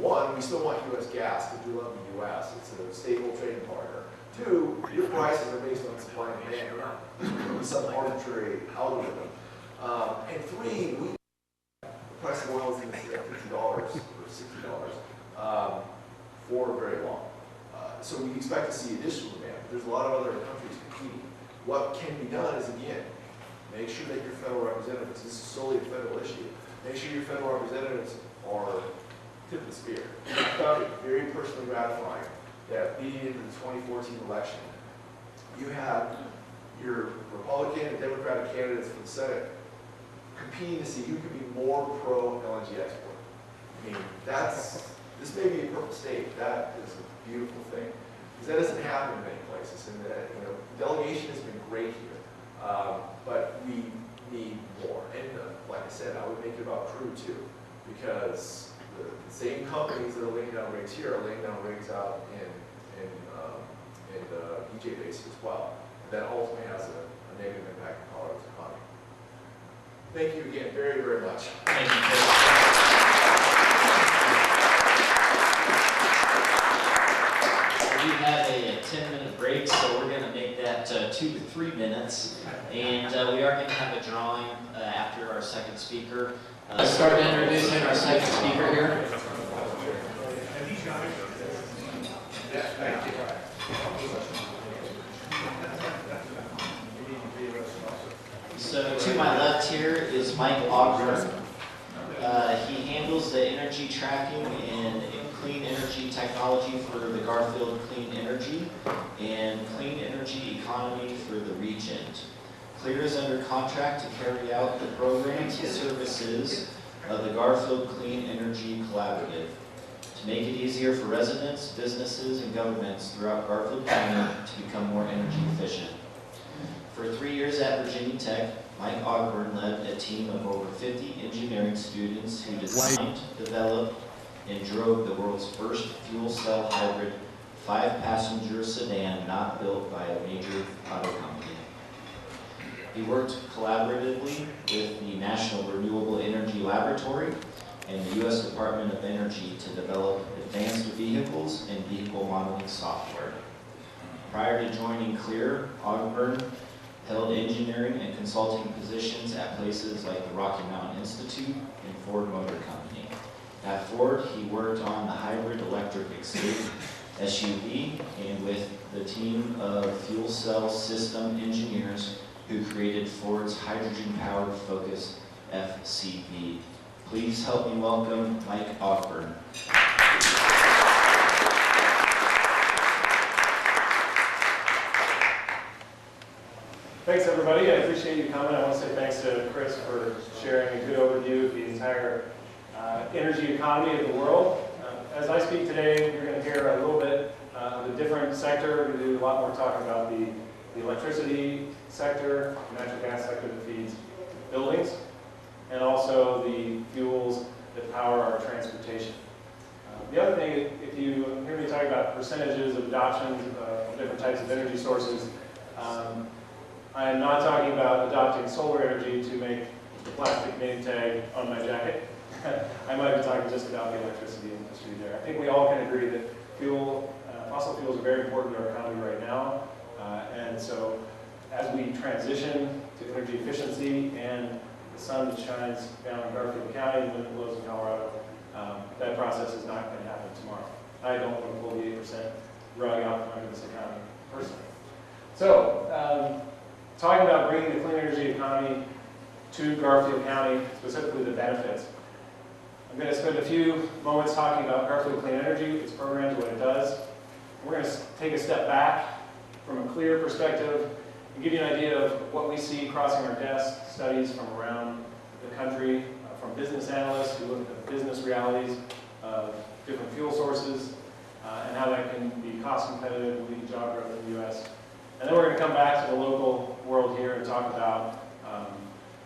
one, we still want U.S. gas because we love the U.S. It's a stable trading partner. Two, your prices are based on supply and demand, not some arbitrary algorithm. And three, the price of oil is going to stay at $50 or $60 for very long. So we expect to see additional demand. There's a lot of other countries competing. What can be done is, again, make sure that your federal representatives, this is solely a federal issue, make sure your federal representatives are tip of the spear. I found it very personally gratifying that leading into the 2014 election, you had your Republican and Democratic candidates for the Senate competing to see who could be more pro-LNG export. I mean, this may be a purple state. That is a beautiful thing. Because that doesn't happen in many places. And the delegation has been great here. But we need more. And like I said, I would make it about crude too. Because the same companies that are laying down rigs here are laying down rigs out in the DJ Basin as well. And that ultimately has a negative impact on Colorado's economy. Thank you again very, very much. Thank you. We have a 10-minute break, so we're going to make that 2 to 3 minutes. And we are going to have a drawing after our second speaker. Let's start introducing our second speaker here. So to my left here is Mike Ogburn. He handles the energy tracking and clean energy technology for the Garfield Clean Energy and clean energy economy for the region. Clear is under contract to carry out the programs and services of the Garfield Clean Energy Collaborative to make it easier for residents, businesses, and governments throughout Garfield County to become more energy efficient. For 3 years at Virginia Tech, Mike Ogburn led a team of over 50 engineering students who designed, developed, and drove the world's first fuel cell hybrid 5-passenger sedan not built by a major auto company. He worked collaboratively with the National Renewable Energy Laboratory and the U.S. Department of Energy to develop advanced vehicles and vehicle modeling software. Prior to joining Clear, Ogburn held engineering and consulting positions at places like the Rocky Mountain Institute and Ford Motor Company. At Ford, he worked on the hybrid electric escape SUV and with the team of fuel cell system engineers who created Ford's hydrogen-powered Focus FCV. Please help me welcome Mike Ogburn. Thanks, everybody. I appreciate you coming. I want to say thanks to Chris for sharing a good overview of the entire energy economy of the world. As I speak today, you're going to hear a little bit of a different sector. We're going to do a lot more talking about the electricity sector, the natural gas sector that feeds buildings, and also the fuels that power our transportation. The other thing, if you hear me talk about percentages of adoption of different types of energy sources, I am not talking about adopting solar energy to make the plastic name tag on my jacket. I might be talking just about the electricity industry there. I think we all can agree that fossil fuels are very important to our economy right now. And so as we transition to energy efficiency and the sun that shines down in Garfield County and the wind blows in Colorado, that process is not going to happen tomorrow. I don't want to pull the 8% rug out from under this economy personally. So, talking about bringing the clean energy economy to Garfield County, specifically the benefits. I'm going to spend a few moments talking about Garfield Clean Energy, its programs, what it does. We're going to take a step back from a clear perspective and give you an idea of what we see crossing our desks, studies from around the country, from business analysts who look at the business realities of different fuel sources and how that can be cost competitive and lead to job growth in the U.S. And then we're going to come back to the local world here and talk about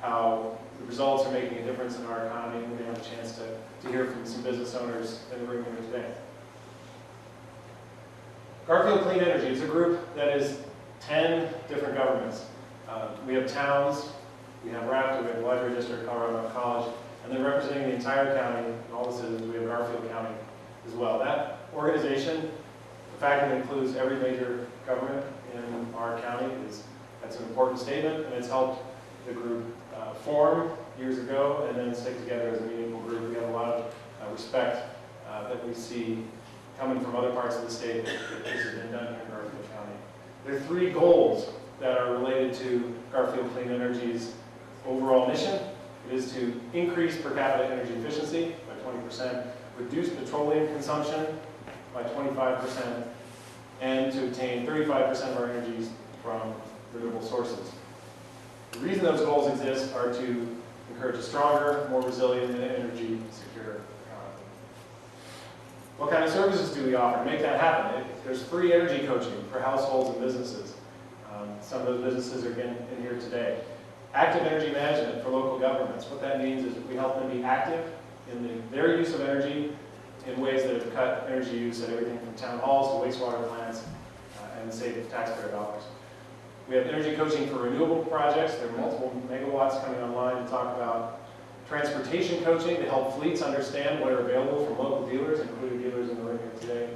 how the results are making a difference in our economy. We're going to have a chance to hear from some business owners in the room here today. Garfield Clean Energy is a group that is 10 different governments. We have towns, we have RAPTA, we have Library District, Colorado Mountain College, and then representing the entire county and all the citizens, we have Garfield County as well. That organization, the fact that it includes every major government in our county, that's an important statement, and it's helped the group form years ago and then stick together as a meaningful group. We have a lot of respect that we see coming from other parts of the state that this has been done here in Garfield County. There are 3 goals that are related to Garfield Clean Energy's overall mission. It is to increase per capita energy efficiency by 20%, reduce petroleum consumption by 25%, and to obtain 35% of our energies from renewable sources. The reason those goals exist are to encourage a stronger, more resilient, and energy secure economy. What kind of services do we offer to make that happen? There's free energy coaching for households and businesses. Some of those businesses are in here today. Active energy management for local governments. What that means is we help them be active in their use of energy in ways that have cut energy use at everything from town halls to wastewater plants and save taxpayer dollars. We have energy coaching for renewable projects. There are multiple megawatts coming online to talk about transportation coaching to help fleets understand what are available from local dealers, including dealers in the room here today.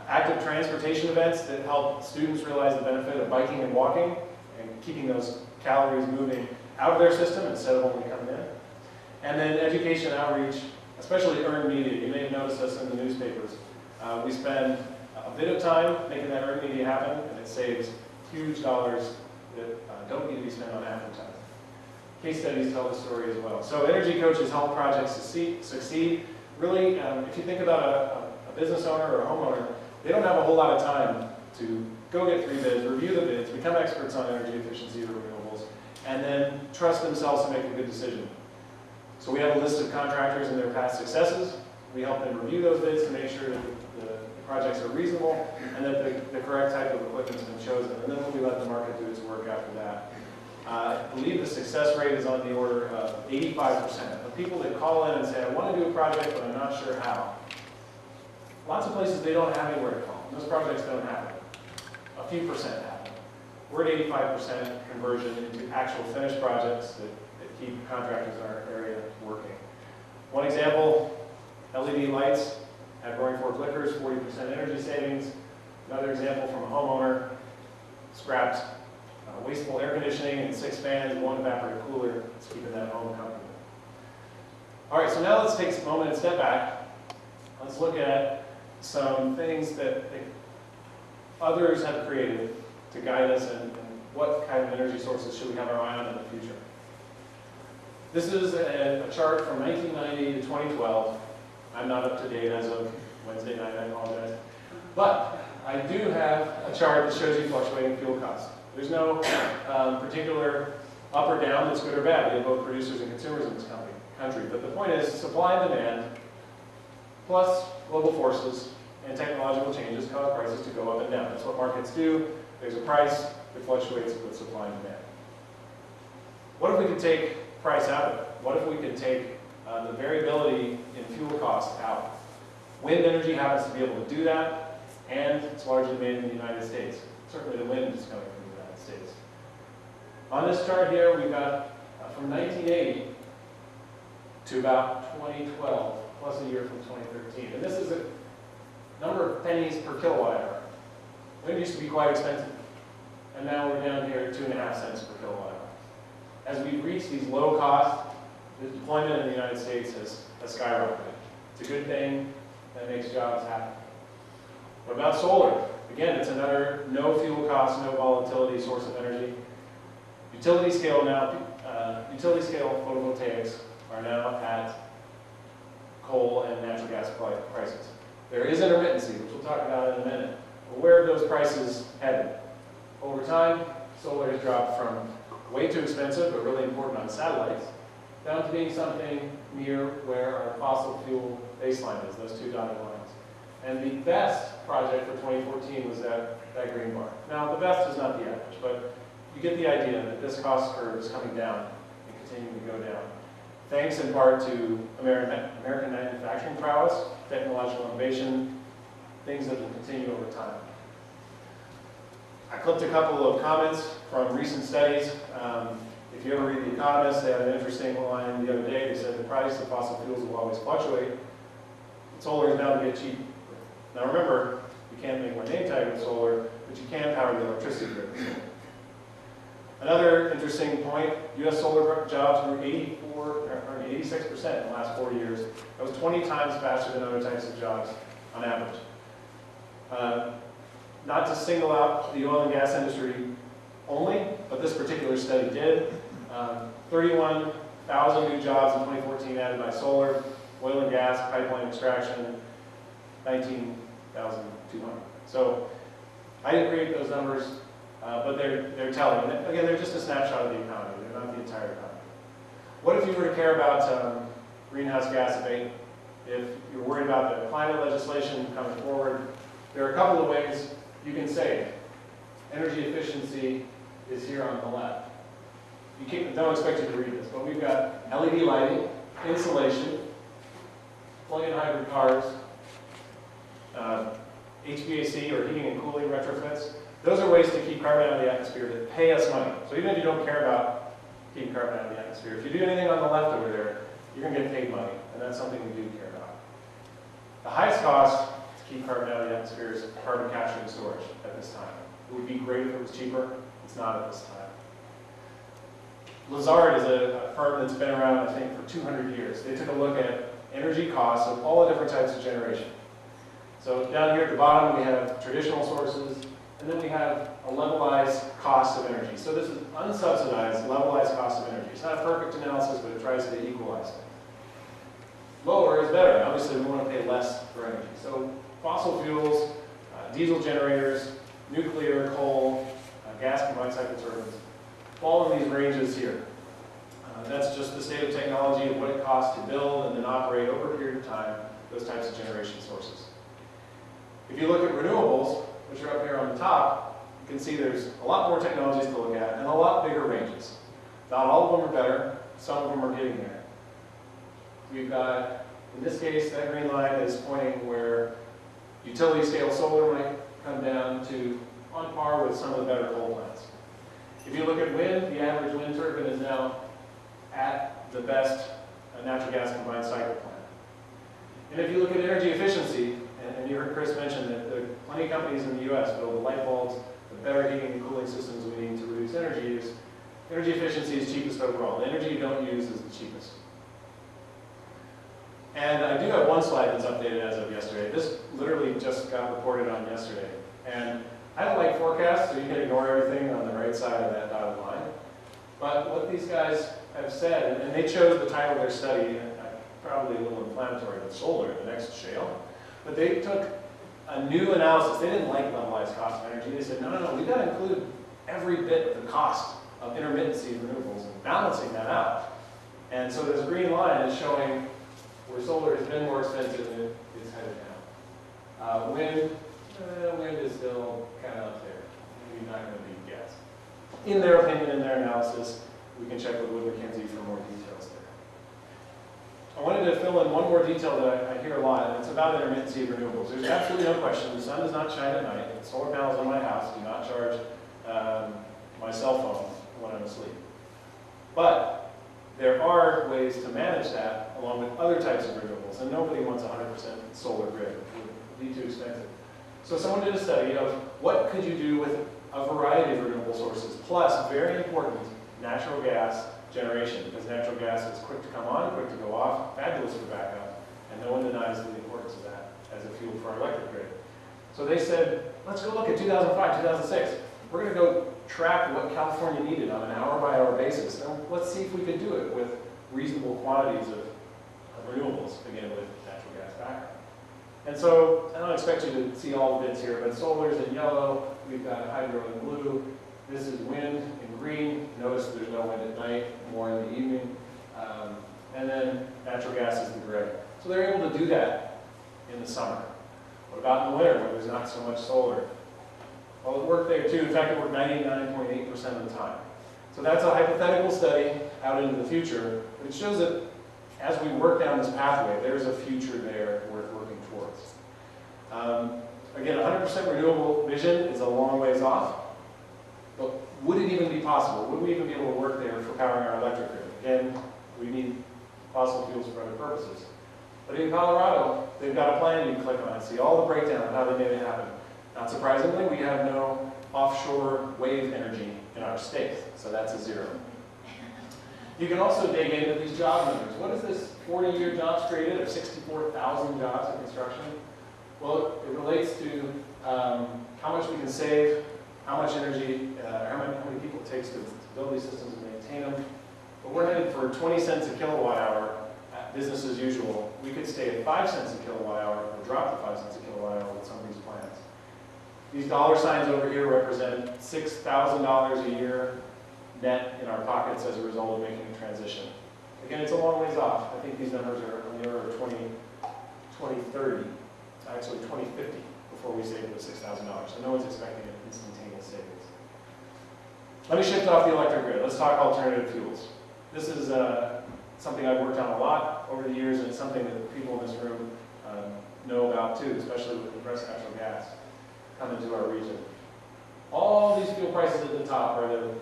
Active transportation events that help students realize the benefit of biking and walking and keeping those calories moving out of their system instead of only coming in. And then education outreach, especially earned media. You may have noticed us in the newspapers. We spend a bit of time making that earned media happen, and it saves huge dollars that don't need to be spent on advertising. Case studies tell the story as well. So energy coaches help projects succeed. Really, if you think about a business owner or a homeowner, they don't have a whole lot of time to go get 3 bids, review the bids, become experts on energy efficiency or renewables, and then trust themselves to make a good decision. So we have a list of contractors and their past successes. We help them review those bids to make sure that the projects are reasonable and that the correct type of equipment has been chosen. And then we let the market do its work after that. I believe the success rate is on the order of 85%. Of people that call in and say, I want to do a project, but I'm not sure how. Lots of places they don't have anywhere to call. Those projects don't happen. A few percent happen. We're at 85% conversion into actual finished projects that keep contractors in our area working. One example, LED lights at Roaring Fork Liquors, 40% energy savings. Another example from a homeowner, scrapped wasteful air conditioning and 6 fans, 1 evaporator cooler. It's keeping that home comfortable. All right, so now let's take a moment and step back. Let's look at some things that others have created to guide us and what kind of energy sources should we have our eye on in the future. This is a chart from 1990 to 2012. I'm not up to date as of Wednesday night, I apologize. But I do have a chart that shows you fluctuating fuel costs. There's no particular up or down that's good or bad. We have both producers and consumers in this country. But the point is supply and demand plus global forces and technological changes cause prices to go up and down. That's what markets do. There's a price that fluctuates with supply and demand. What if we could take price out of it? What if we could take the variability in fuel costs out? Wind energy happens to be able to do that, and it's largely made in the United States. Certainly the wind is coming from the United States. On this chart here, we've got from 1980 to about 2012, plus a year from 2013. And this is a number of pennies per kilowatt hour. Wind used to be quite expensive, and now we're down here at 2.5 cents per kilowatt hour. As we reach these low costs, the deployment in the United States has skyrocketed. It's a good thing that makes jobs happen. What about solar? Again, it's another no fuel cost, no volatility source of energy. Utility scale photovoltaics are now at coal and natural gas prices. There is intermittency, which we'll talk about in a minute. But where are those prices headed? Over time, solar has dropped from way too expensive, but really important on satellites, down to being something near where our fossil fuel baseline is, those 2 dotted lines. And the best project for 2014 was that green bar. Now, the best is not the average, but you get the idea that this cost curve is coming down and continuing to go down. Thanks in part to American manufacturing prowess, technological innovation, things that will continue over time. I clipped a couple of comments from recent studies. If you ever read The Economist, they had an interesting line the other day. They said the price of fossil fuels will always fluctuate. It's solar is bound to get cheap. Now remember, you can't make my name tag with solar, but you can power the electricity grid with solar. Another interesting point, U.S. solar jobs grew 86% in the last 4 years. That was 20 times faster than other types of jobs on average. Not to single out the oil and gas industry only, but this particular study did. 31,000 new jobs in 2014 added by solar, oil and gas, pipeline extraction, 19,200. So I didn't create those numbers, but they're telling. And again, they're just a snapshot of the economy. They're not the entire economy. What if you were to care about greenhouse gas abatement? If you're worried about the climate legislation coming forward, there are a couple of ways you can save. Energy efficiency is here on the left. Don't expect you to read this, but we've got LED lighting, insulation, plug-in hybrid cars, HVAC or heating and cooling retrofits. Those are ways to keep carbon out of the atmosphere that pay us money. So even if you don't care about keeping carbon out of the atmosphere, if you do anything on the left over there, you're going to get paid money, and that's something we do care about. The highest cost to keep carbon out of the atmosphere is carbon capture and storage at this time. It would be great if it was cheaper. It's not at this time. Lazard is a firm that's been around, I think, for 200 years. They took a look at energy costs of all the different types of generation. So down here at the bottom, we have traditional sources, and then we have a levelized cost of energy. So this is unsubsidized, levelized cost of energy. It's not a perfect analysis, but it tries to equalize things. Lower is better. Obviously, we want to pay less for energy. So fossil fuels, diesel generators, nuclear, coal, gas combined cycle turbines, fall in these ranges here. That's just the state of technology of what it costs to build and then operate over a period of time those types of generation sources. If you look at renewables, which are up here on the top, you can see there's a lot more technologies to look at and a lot bigger ranges. Not all of them are better, some of them are getting there. We've got, in this case, that green line is pointing where utility scale solar might come down to on par with some of the better coal plants. If you look at wind, the average wind turbine is now at the best natural gas combined cycle plant. And if you look at energy efficiency, and you heard Chris mention that there are plenty of companies in the U.S. build the light bulbs, the better heating and cooling systems we need to reduce energy use. Energy efficiency is cheapest overall. The energy you don't use is the cheapest. And I do have one slide that's updated as of yesterday. This literally just got reported on yesterday. And I don't like forecasts, so you can ignore everything on the right side of that dotted line. But what these guys have said, and they chose the title of their study, probably a little inflammatory, but solar, the next shale. But they took a new analysis. They didn't like levelized cost of energy. They said, no, we've got to include every bit of the cost of intermittency of renewables and balancing that out. And so this green line is showing where solar has been more expensive and it's headed down. Wind is still kind of up there. Maybe not going to beat gas. In their opinion, in their analysis, we can check with Wood Mackenzie for more details there. I wanted to fill in one more detail that I hear a lot, and it's about intermittency of renewables. There's absolutely no question. The sun does not shine at night. The solar panels on my house do not charge my cell phone when I'm asleep. But there are ways to manage that along with other types of renewables, and nobody wants 100% solar grid. It would be too expensive. So someone did a study of what could you do with a variety of renewable sources, plus, very important, natural gas generation, because natural gas is quick to come on, quick to go off, fabulous for backup, and no one denies the importance of that as a fuel for our electric grid. So they said, let's go look at 2005, 2006. We're going to go track what California needed on an hour-by-hour basis, and let's see if we could do it with reasonable quantities of renewables, again, with natural gas backup. And so, I don't expect you to see all the bits here, but solar's in yellow, we've got hydro in blue, this is wind in green. Notice there's no wind at night, more in the evening. And then natural gas is the gray. So they're able to do that in the summer. What about in the winter when there's not so much solar? Well, it worked there too. In fact, it worked 99.8% of the time. So that's a hypothetical study out into the future, but it shows that as we work down this pathway, there's a future there worth working towards. Again, 100% renewable vision is a long ways off. But would it even be possible? Would we even be able to work there for powering our electric grid? Again, we need fossil fuels for other purposes. But in Colorado, they've got a plan you can click on and see all the breakdown of how they made it happen. Not surprisingly, we have no offshore wave energy in our state, so that's a 0. You can also dig into these job numbers. What is this 40-year jobs created of 64,000 jobs in construction? Well, it relates to how much we can save, how much energy, how many people it takes to build these systems and maintain them. But we're headed for 20 cents a kilowatt hour at business as usual. We could stay at 5 cents a kilowatt hour or drop to 5 cents a kilowatt hour with some of these plans. These dollar signs over here represent $6,000 a year net in our pockets as a result of making a transition. Again, it's a long ways off. I think these numbers are on the order of 2030, actually 2050, before we save the $6,000. So no one's expecting an instantaneous savings. Let me shift off the electric grid. Let's talk alternative fuels. This is something I've worked on a lot over the years, and it's something that people in this room know about too, especially with compressed natural gas coming to our region. All these fuel prices at the top are the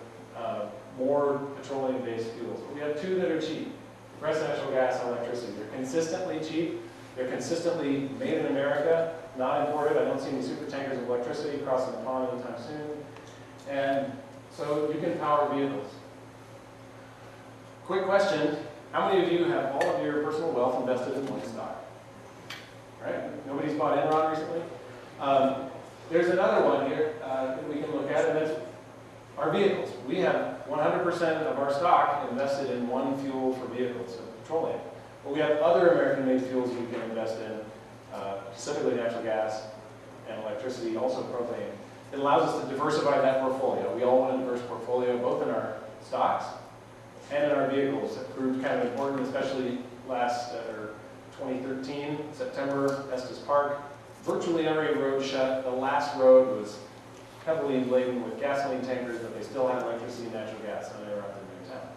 more petroleum-based fuels. But we have two that are cheap: compressed natural gas and electricity. They're consistently cheap. They're consistently made in America, not imported. I don't see any super tankers of electricity crossing the pond anytime soon. And so you can power vehicles. Quick question: how many of you have all of your personal wealth invested in one stock? Right? Nobody's bought Enron recently? There's another one here that we can look at, and that's our vehicles. We have 100% of our stock invested in one fuel for vehicles, so petroleum. But we have other American-made fuels we can invest in, specifically natural gas and electricity, also propane. It allows us to diversify that portfolio. We all want a diverse portfolio, both in our stocks and in our vehicles. It proved kind of important, especially last 2013, September, Estes Park. Virtually every road shut. The last road was heavily laden with gasoline tankers, but they still had electricity and natural gas, and they were out there in town.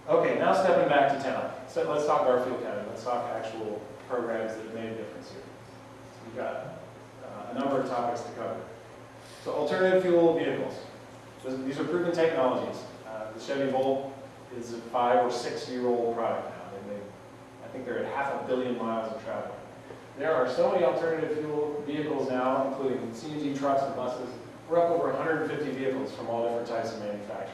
Okay, now stepping back to town. So let's talk Garfield County. Let's talk actual programs that have made a difference here. We've got a number of topics to cover. So alternative fuel vehicles. These are proven technologies. The Chevy Volt is a 5 or 6 year old product now. I think they're at 500 million miles of travel. There are so many alternative fuel vehicles now, including CNG trucks and buses. We're up over 150 vehicles from all different types of manufacturers.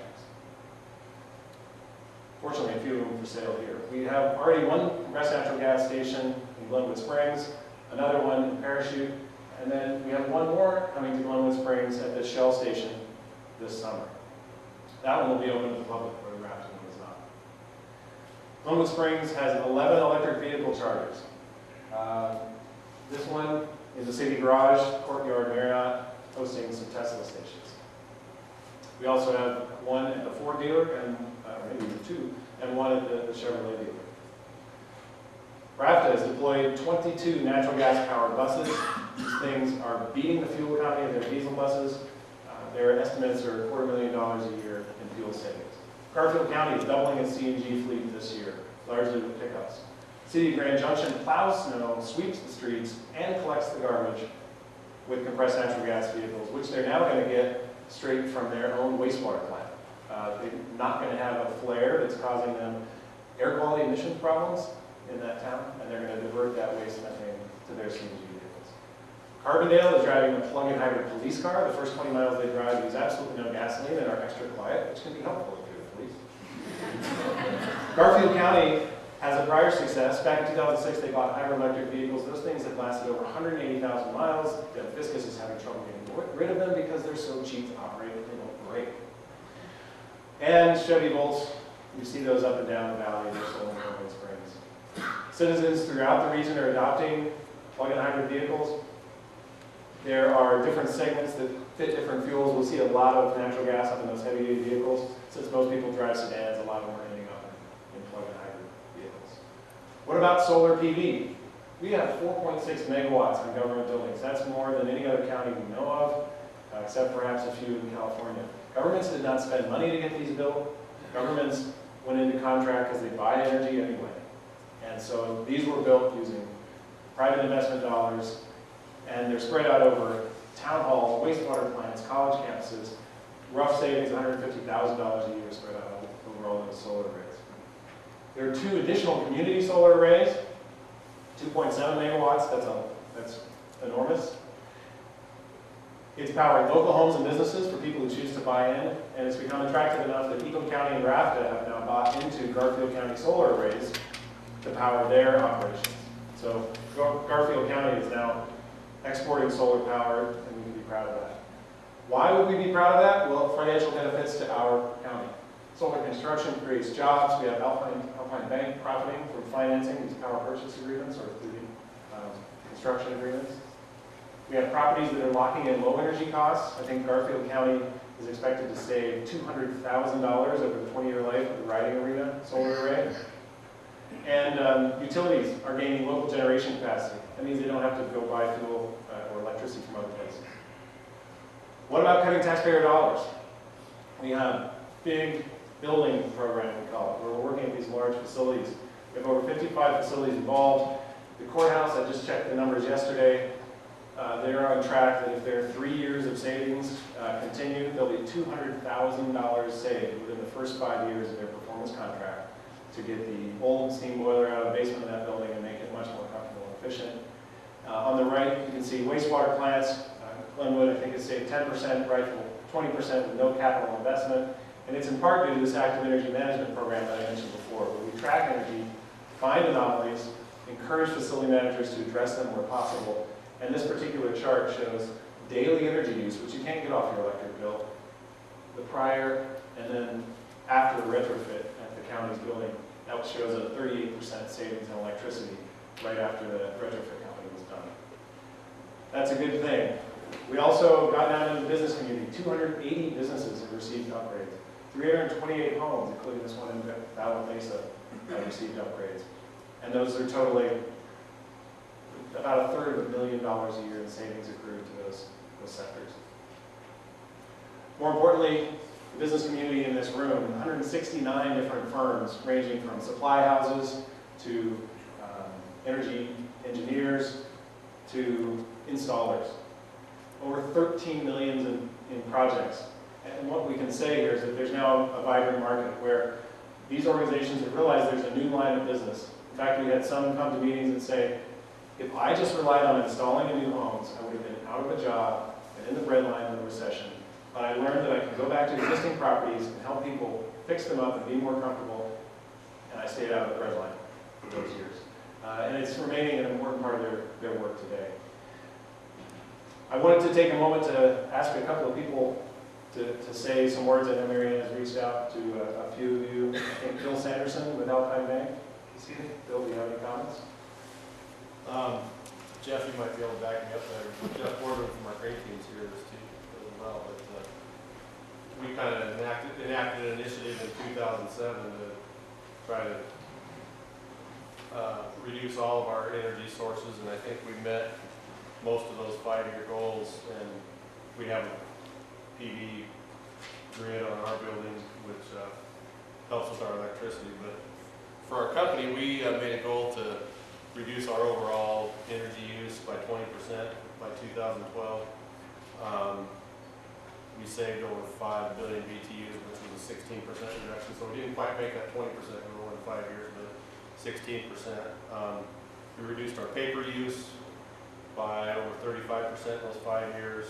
Fortunately, a few of them for sale here. We have already one compressed natural gas station in Glenwood Springs, another one in Parachute, and then we have one more coming to Glenwood Springs at the Shell station this summer. That one will be open to the public, where the Raptor one is not. Glenwood Springs has 11 electric vehicle chargers. This one is a city garage, Courtyard Marriott, hosting some Tesla stations. We also have one at the Ford dealer, and maybe even two, and one at the Chevrolet dealer. RAFTA has deployed 22 natural gas powered buses. These things are beating the fuel economy of their diesel buses. Their estimates are $250,000 a year in fuel savings. Garfield County is doubling its CNG fleet this year, largely with pickups. City of Grand Junction plows snow, sweeps the streets, and collects the garbage with compressed natural gas vehicles, which they're now going to get straight from their own wastewater plant. They're not going to have a flare that's causing them air quality emissions problems in that town, and they're going to divert that waste methane to their CNG vehicles. Carbondale is driving a plug-in hybrid police car. The first 20 miles they drive use absolutely no gasoline and are extra quiet, which can be helpful if you're the police. Garfield County has a prior success. Back in 2006, they bought hybrid electric vehicles. Those things have lasted over 180,000 miles. Yet Fiscus is having trouble getting rid of them because they're so cheap to operate that they don't break. And Chevy Volts, you see those up and down the valley. They're sold in Glenwood Springs. Citizens throughout the region are adopting plug-in hybrid vehicles. There are different segments that fit different fuels. We'll see a lot of natural gas up in those heavy-duty vehicles. Since most people drive sedans, a lot of them are ending up in plug-in hybrid vehicles. What about solar PV? We have 4.6 megawatts in government buildings. That's more than any other county we know of, except perhaps a few in California. Governments did not spend money to get these built. Governments went into contract because they buy energy anyway. And so these were built using private investment dollars, and they're spread out over town halls, wastewater plants, college campuses. Rough savings, $150,000 a year spread out over all those solar arrays. There are 2 additional community solar arrays, 2.7 megawatts, that's enormous. It's powering local homes and businesses for people who choose to buy in, and it's become attractive enough that Eagle County and RAFTA have now bought into Garfield County solar arrays to power their operations. So Garfield County is now exporting solar power, and we can be proud of that. Why would we be proud of that? Well, financial benefits to our county. Solar construction creates jobs. We have Alpine Bank profiting from financing these power purchase agreements or through construction agreements. We have properties that are locking in low energy costs. I think Garfield County is expected to save $200,000 over the 20-year life of the riding arena solar array. And utilities are gaining local generation capacity. That means they don't have to go buy fuel or electricity from other places. What about cutting taxpayer dollars? We have a big building program, we call it, where we're working at these large facilities. We have over 55 facilities involved. The courthouse, I just checked the numbers yesterday. They're on track that if their 3 years of savings continue, there'll be $200,000 saved within the first 5 years of their performance contract to get the old steam boiler out of the basement of that building and make it much more comfortable and efficient. On the right, you can see wastewater plants. Glenwood, I think, has saved 10%, Rifle 20% with no capital investment. And it's in part due to this active energy management program that I mentioned before, where we track energy, find anomalies, encourage facility managers to address them where possible. And this particular chart shows daily energy use, which you can't get off your electric bill, the prior and then after the retrofit at the county's building. That shows a 38% savings in electricity right after the retrofit company was done. That's a good thing. We also got down into the business community. 280 businesses have received upgrades. 328 homes, including this one in Valley Mesa, have received upgrades. And those are totaling about $1/3 of $1 million a year in savings accrued to those sectors. More importantly, the business community in this room, 169 different firms ranging from supply houses to energy engineers to installers. Over 13 million in projects. And what we can say here is that there's now a vibrant market where these organizations have realized there's a new line of business. In fact, we had some come to meetings and say, if I just relied on installing a new homes, I would have been out of a job and in the breadline of the recession. But I learned that I could go back to existing properties and help people fix them up and be more comfortable, and I stayed out of the breadline for those years. And it's remaining an important part of their work today. I wanted to take a moment to ask a couple of people to say some words. I know Marianne has reached out to a few of you. I think Bill Sanderson with Alpine Bank. Bill, do you have any comments? Jeff, you might be able to back me up there. Jeff Gordon from our great teams here is too as well. But we kind of enacted an initiative in 2007 to try to reduce all of our energy sources, and I think we met most of those 5-year goals. And we have a PV grid on our building, which helps with our electricity. But for our company, we made a goal to reduce our overall energy use by 20% by 2012. We saved over 5 billion BTUs, which was a 16% reduction. So we didn't quite make that 20% goal in 5 years, but 16%. We reduced our paper use by over 35% in those 5 years.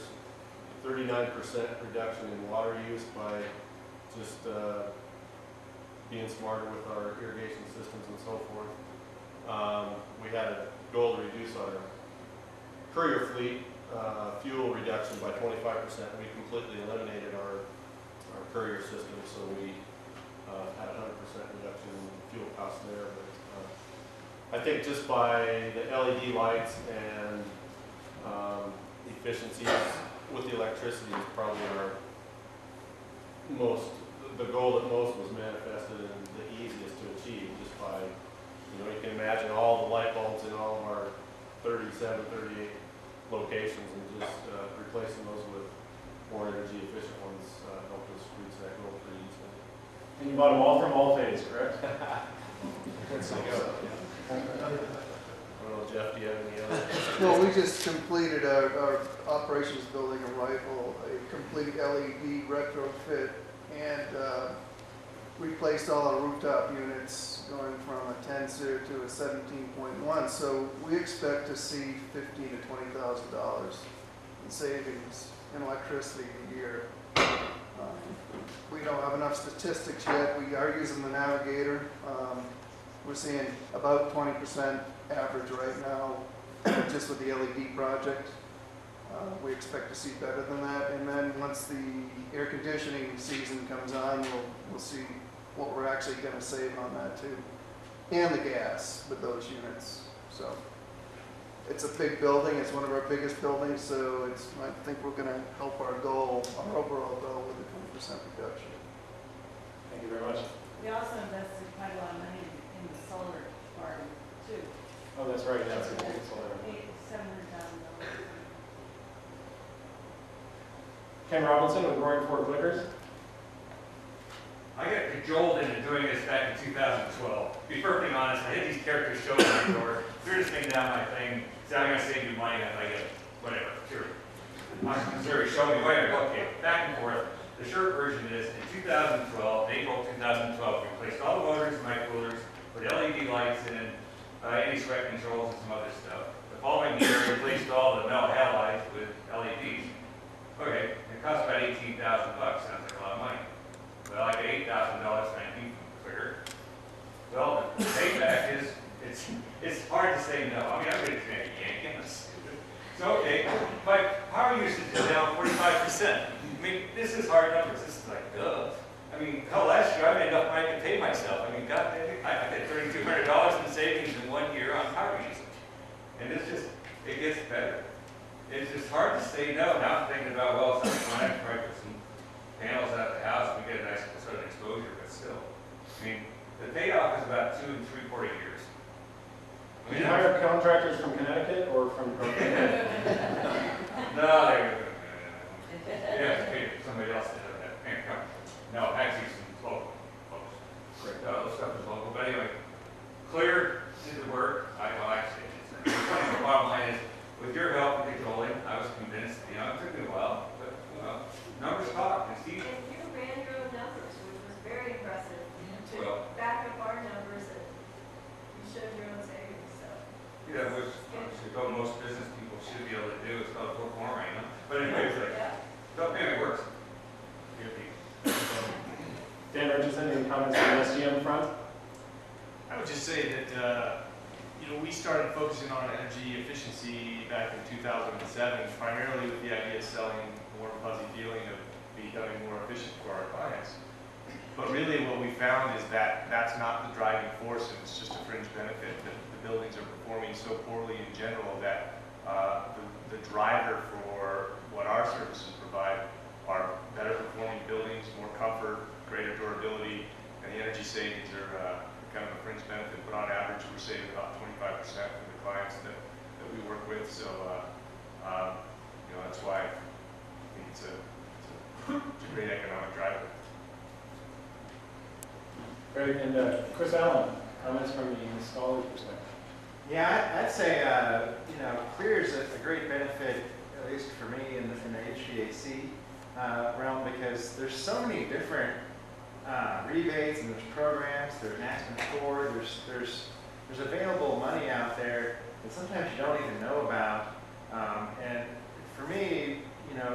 39% reduction in water use by just being smarter with our irrigation systems and so forth. We had a goal to reduce our courier fleet fuel reduction by 25%. We completely eliminated our courier system, so we had a 100% reduction in fuel costs there. But I think just by the LED lights and efficiencies with the electricity is probably the goal that most was manifested and the easiest to achieve, just by, you can imagine all the light bulbs in all of our 37, 38 locations, and just replacing those with more energy efficient ones helped us reach that goal pretty easily. And you bought them all from Allphase, correct? I don't know, Jeff, do you have any other? Well, we just completed our operations building a rifle, a complete LED retrofit, and replaced all our rooftop units, going from a 10 SEER to a 17.1. So we expect to see $15,000 to $20,000 in savings in electricity a year. We don't have enough statistics yet. We are using the Navigator. We're seeing about 20% average right now, just with the LED project. We expect to see better than that. And then once the air conditioning season comes on, we'll see what we're actually going to save on that too. And the gas with those units. So it's a big building. It's one of our biggest buildings. So I think we're going to help our goal, our overall goal, with a 20% reduction. Thank you very much. We also invested quite a lot of money in the solar farm too. Oh, that's right, that's a big solar. $700,000. Ken Robinson with Roaring Fork Liquors. I got cajoled into doing this back in 2012. To be perfectly honest, I had these characters show at my door, threw this thing down my thing, said I'm going to save you money if I get it. Whatever, sure. I was Missouri, show me, whatever, okay, back and forth. The short version is, in 2012, April 2012, we replaced all the motors in my coolers, put LED lights in, anti-sweat controls and some other stuff. The following year, we replaced all the metal halides with LEDs. Okay, it cost about $18,000, sounds like a lot of money. Well, I got $8,000 spent quicker. Well, the payback is, it's hard to say no. I mean, I'm going to say yanking. So, okay, my power usage is down 45%. I mean, this is hard numbers. This is like, duh. I mean, hell, last year I made enough money to pay myself. I mean, God damn it, I got $3,200 in savings in 1 year on power usage. And it's just, it gets better. It's just hard to say no. Now I'm thinking about, well, something fine, probably put some panels at the house, we get a nice sort of exposure, but still. I mean, the payoff is about 2 3/4 years. Did you hire contractors from Connecticut or from Brooklyn? No, yeah, somebody else did that. No, actually some local folks. Great. The stuff is local, but anyway, Clear did the work. Well, actually, the bottom line is, with your help in controlling, I was convinced, it took me a while, but, numbers talk, and Steve. And you ran your own numbers, which was very impressive, to Well, back up our numbers, and you showed your own savings, so. which obviously what most business people should be able to do, it's called pro forma, But anyway, it's like, Yeah. so anyway, it works. Dan Richardson, any comments on the SGM front? I would just say that, we started focusing on energy efficiency back in 2007, primarily with the idea of selling warm, fuzzy feeling of becoming more efficient for our clients. But really what we found is that that's not the driving force, and it's just a fringe benefit that the buildings are performing so poorly in general that the driver for what our services provide are better performing buildings, more comfort, greater durability, and the energy savings are kind of a fringe benefit, but on average we're saving about 25% for the clients that we work with. So, that's why I think it's a great economic driver. Great, and Chris Allen, comments from the installer's perspective. Yeah, I'd say, Clear is a great benefit, at least for me in the HVAC realm, because there's so many different rebates and there's programs, there's National Core, there's available money out there that sometimes you don't even know about. And for me,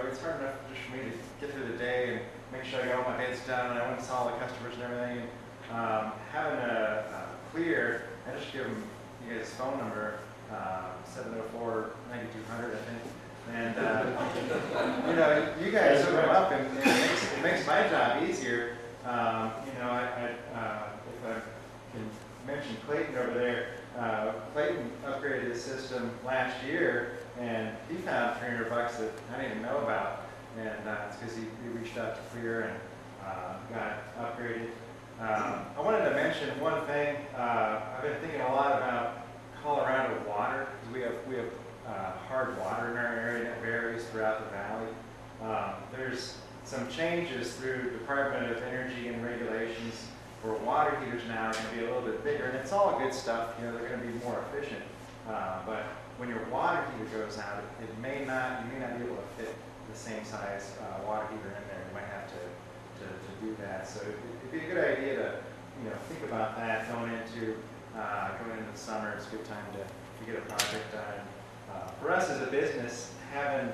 it's hard enough just for me to get through the day and make sure I got all my bids done and I went and saw all the customers and everything. And having a Clear, I just give them you guys' phone number, 704-9200, I think. And you guys hook them up, and it makes my job easier. If I can mention Clayton over there, Clayton upgraded his system last year, and he found $300 that I didn't even know about, and it's because he reached out to Clear and got upgraded. I wanted to mention one thing. I've been thinking a lot about Colorado water, because we have hard water in our area, and it varies throughout the valley. There's some changes through Department of Energy and regulations where water heaters now are going to be a little bit bigger, and it's all good stuff. They're going to be more efficient. But when your water heater goes out, you may not be able to fit the same size water heater in there. You might have to do that. So it'd be a good idea to, think about that going into the summer. It's a good time to get a project done. For us as a business, having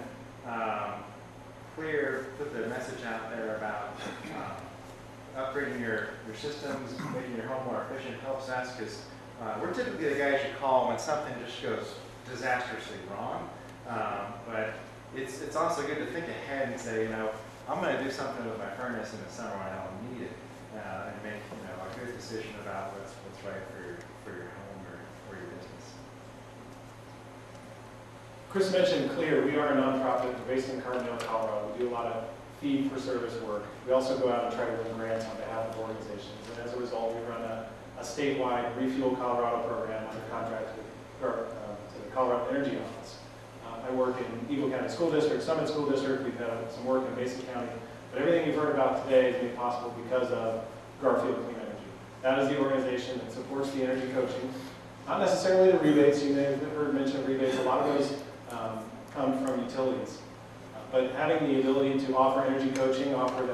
put the message out there about upgrading your systems, making your home more efficient helps us, because we're typically the guys you call when something just goes disastrously wrong. But it's also good to think ahead and say, I'm going to do something with my furnace in the summer when I don't need it, and make a good decision about what's right for your home or your business. Chris mentioned Clear. We are a nonprofit. We're based in Carbondale, Colorado. We do a lot of fee-for-service work. We also go out and try to win grants on behalf of organizations. And as a result, we run a statewide Refuel Colorado program under contract to the Colorado Energy Office. I work in Eagle County School District, Summit School District. We've had some work in Mason County. But everything you've heard about today is made possible because of Garfield Clean Energy. That is the organization that supports the energy coaching. Not necessarily the rebates. You may have heard mention rebates. A lot of those come from utilities. But having the ability to offer energy coaching, offer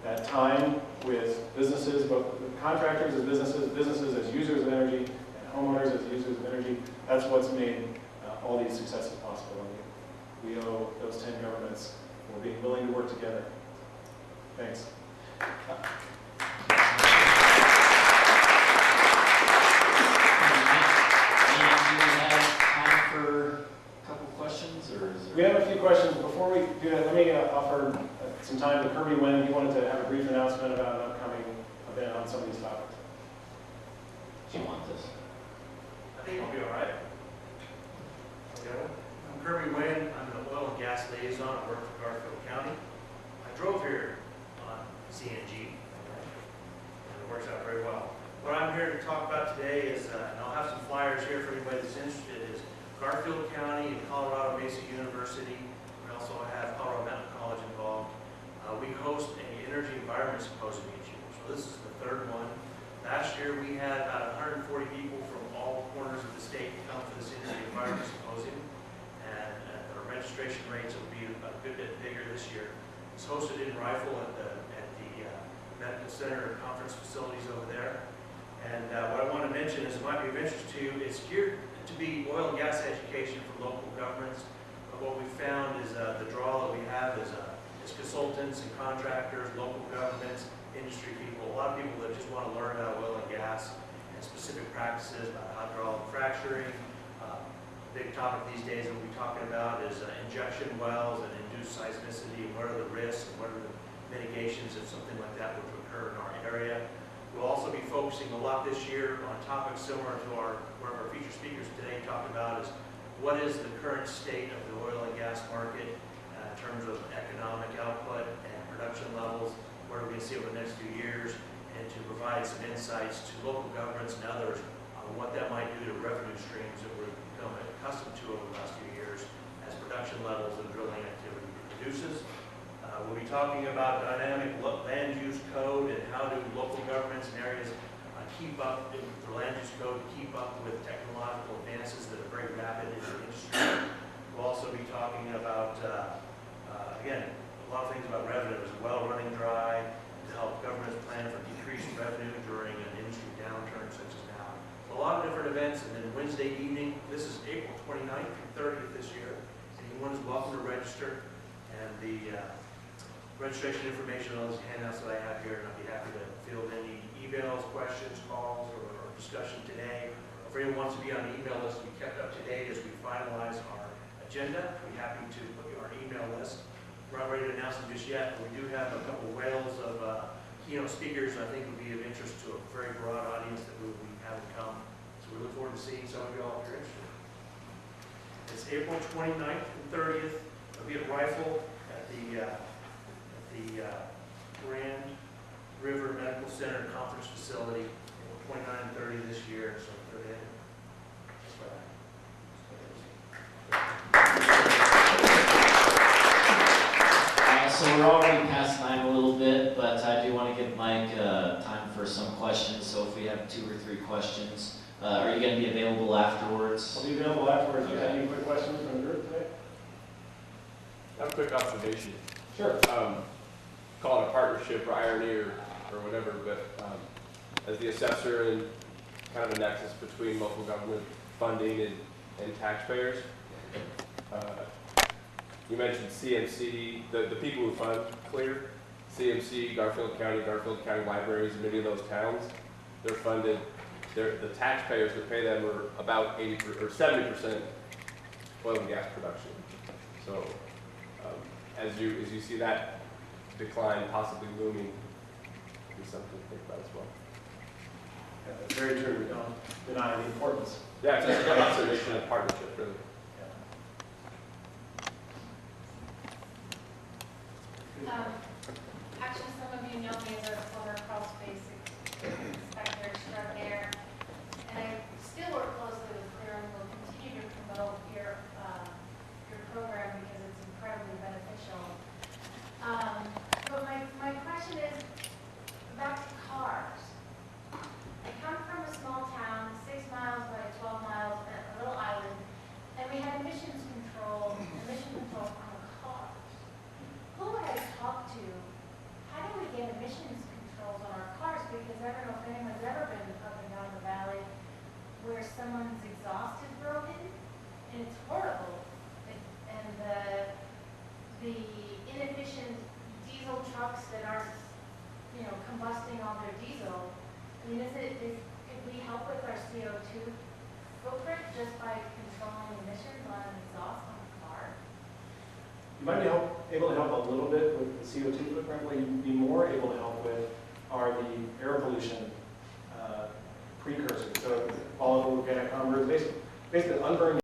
that time with businesses, both contractors as businesses, businesses as users of energy, and homeowners as users of energy, that's what's made all these successes possible. And we owe those 10 governments for being willing to work together. Thanks. We have a few questions. Before we do that, let me offer some time to Kirby Nguyen. He wanted to have a brief announcement about an upcoming event on some of these topics. Do you want this? I think I'll be all right. Okay. I'm Kirby Nguyen. I'm the oil and gas liaison. I work for Garfield County. I drove here on CNG, and it works out very well. What I'm here to talk about today is, and I'll have some flyers here for anybody that's interested, is Garfield County and Colorado Mesa University. We also have Colorado Mountain College involved. We host an energy environment symposium each year. So this is the third one. Last year we had about 140 people from all corners of the state come for this energy environment symposium. And our registration rates will be a good bit bigger this year. It's hosted in Rifle at the Medical Center conference facilities over there. And what I want to mention is, it might be of interest to you, it's geared to be oil and gas education for local governments. But what we found is the draw that we have is consultants and contractors, local governments, industry people, a lot of people that just want to learn about oil and gas and specific practices about hydraulic fracturing. Big topic these days that we'll be talking about is injection wells and induced seismicity, and what are the risks and what are the mitigations if something like that were to occur in our area. We'll also be focusing a lot this year on topics similar to one of our featured speakers today talked about, is what is the current state of the oil and gas market in terms of economic output and production levels, what are we going to see over the next few years, and to provide some insights to local governments and others on what that might do to revenue streams that we've become accustomed to over the last few years as production levels and drilling activity reduces. We'll be talking about dynamic land use code and how do local governments and areas keep up with the land use code, keep up with technological advances that are very rapid in the industry. We'll also be talking about, again, a lot of things about revenue, as well running dry, to help governments plan for decreased revenue during an industry downturn such as now. So a lot of different events, and then Wednesday evening, this is April 29th through 30th this year. Anyone is welcome to register, and the registration information on those handouts that I have here, and I'd be happy to field any emails, questions, calls, or discussion today. If anyone wants to be on the email list to be kept up to date as we finalize our agenda, I'd be happy to put you on our email list. We're not ready to announce them just yet, but we do have a couple whales of keynote speakers I think would be of interest to a very broad audience that we will be having come. So we look forward to seeing some of you all if you're interested. It's April 29th and 30th. It'll be at Rifle at the Grand River Medical Center Conference Facility, 29 and 30 this year, so put it in. So we're already past 9 a little bit, but I do want to give Mike time for some questions. So if we have 2 or 3 questions, are you going to be available afterwards? I'll be available afterwards. Do you have any quick questions from the group today? I have a quick observation. Sure. call it a partnership or irony or whatever, but as the assessor and kind of a nexus between local government funding and taxpayers. You mentioned CMC, the people who fund CLEAR, CMC, Garfield County Libraries, and many of those towns, they're funded, the taxpayers that pay them are about 80% or 70% oil and gas production. So as you see that decline possibly looming, be something to think about as well. Yeah, that's very true. We don't deny the importance. Yeah, it's just an observation of partnership, really. Actually, some of you know me as a former crawl space inspector extraordinaire, and I still work closely with CLEAR and will continue to promote your program because it's incredibly beneficial. But my question is back to cars. I come from a small town, 6 miles by 12 miles, a little island, and we had emission control on the cars. Who would I talk to? How do we get emissions controls on our cars? Because I don't know if anyone's ever been up and down the valley where someone's exhaust is broken, and it's horrible. And the inefficient diesel trucks that aren't, combusting all their diesel. I mean, could we help with our CO2 footprint just by controlling emissions on an exhaust on a car? You might be able to help a little bit with the CO2 footprint. What you'd be more able to help with are the air pollution precursors. So volatile organic compounds, basically unburned